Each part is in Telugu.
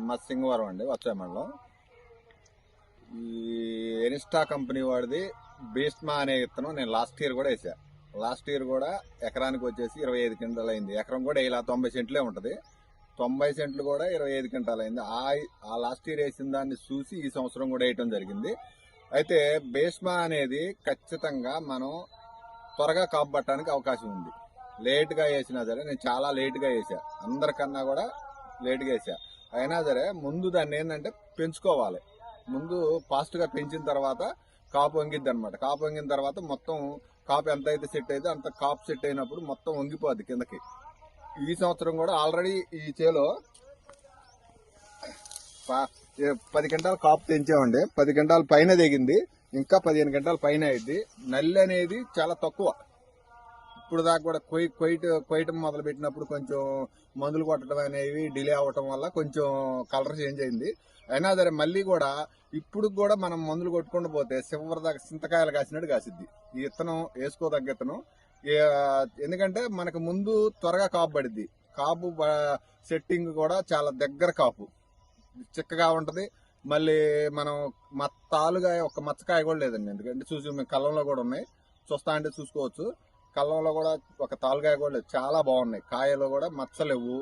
మా సింగవరం అండి, వచ్చే మండలం. ఈ ఎనిస్టా కంపెనీ వాడిది భీష్మా అనే విత్తనం నేను లాస్ట్ ఇయర్ కూడా వేసా. లాస్ట్ ఇయర్ కూడా ఎకరానికి వచ్చేసి 25 క్వింటాలు అయింది. ఎకరం కూడా ఇలా 90 సెంట్లే ఉంటుంది. 90 సెంట్లు కూడా 25 క్వింటాలు అయింది. ఆ లాస్ట్ ఇయర్ వేసిన దాన్ని చూసి ఈ సంవత్సరం కూడా వేయటం జరిగింది. అయితే భీష్మా అనేది ఖచ్చితంగా మనం త్వరగా కాపు పట్టడానికి అవకాశం ఉంది. లేట్గా వేసినా సరే, నేను చాలా లేట్గా వేసా, అందరికన్నా కూడా లేట్గా వేసా. అయినా సరే ముందు దాన్ని ఏంటంటే పెంచుకోవాలి. ముందు ఫాస్ట్గా పెంచిన తర్వాత కాపు వంగిద్ది అనమాట. కాపు వంగిన తర్వాత మొత్తం కాపు ఎంత అయితే సెట్ అయితే అంత కాపు సెట్ అయినప్పుడు మొత్తం వంగిపోద్ది కిందకి. ఈ సంవత్సరం కూడా ఆల్రెడీ ఈ చేలో 10 క్వింటాల కాపు తెంచామండి. 10 క్వింటాల పైన దిగింది, ఇంకా 15 క్వింటాల పైన అయింది. నల్లి అనేది చాలా తక్కువ. ఇప్పుడు దాకా కూడా కొయ్యటం మొదలు పెట్టినప్పుడు కొంచెం మందులు కొట్టడం అనేవి డిలే అవ్వటం వల్ల కొంచెం కలర్ చేంజ్ అయింది. అయినా సరే మళ్ళీ కూడా ఇప్పుడు కూడా మనం మందులు కొట్టుకుంటూ పోతే చివరి దాకా చింతకాయలు కాసినట్టు కాసిద్ది ఈ విత్తనం. వేసుకోదగ్గ విత్తనం. ఎందుకంటే మనకు ముందు త్వరగా కాపు పడిద్ది. కాపు సెట్టింగ్ కూడా చాలా దగ్గర కాపు చిక్కగా ఉంటది. మళ్ళీ మనం తాలుగాయ ఒక మచ్చకాయ కూడా లేదండి. ఎందుకంటే చూసి మేము కళ్ళంలో కూడా ఉన్నాయి, చూస్తా అంటే చూసుకోవచ్చు. కళ్ళంలో కూడా ఒక తాలుగాయ కూడా లేదు. చాలా బాగున్నాయి కాయలు కూడా, మచ్చలేవు.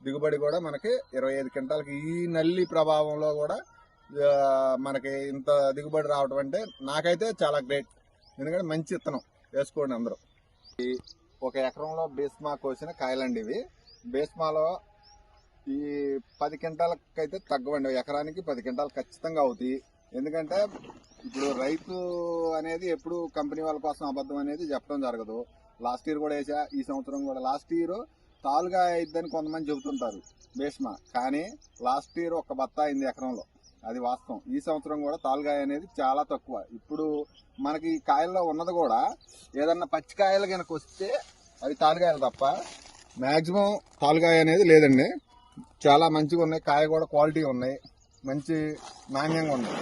దిగుబడి కూడా మనకి 25 క్వింటాలకి ఈ నల్లి ప్రభావంలో కూడా మనకి ఇంత దిగుబడి రావడం అంటే నాకైతే చాలా గ్రేట్. ఎందుకంటే మంచి విత్తనం వేసుకోండి అందరూ. ఒక ఎకరంలో భీష్మా కోసిన కాయలండి ఇవి. భీష్మాలో ఈ 10 క్వింటాలకైతే తగ్గవండి. ఎకరానికి 10 క్వింటాలు ఖచ్చితంగా అవుతాయి. ఎందుకంటే ఇప్పుడు రైతు అనేది ఎప్పుడు కంపెనీ వాళ్ళ కోసం అబద్ధం అనేది చెప్పడం జరగదు. లాస్ట్ ఇయర్ కూడా వేసా, ఈ సంవత్సరం కూడా. లాస్ట్ ఇయర్ తాలుగా అయిద్దని కొంతమంది చెబుతుంటారు భీష్మా, కానీ లాస్ట్ ఇయర్ ఒక బత్త అయింది ఎకరంలో, అది వాస్తవం. ఈ సంవత్సరం కూడా తాలుగాయ అనేది చాలా తక్కువ. ఇప్పుడు మనకి కాయల్లో ఉన్నది కూడా ఏదన్నా పచ్చికాయలు కనుక వస్తే అవి తాలుగాయలు తప్ప మ్యాక్సిమం తాలుగాయ అనేది లేదండి. చాలా మంచిగా ఉన్నాయి, కాయ కూడా క్వాలిటీ ఉన్నాయి, మంచి నాణ్యంగా ఉన్నాయి.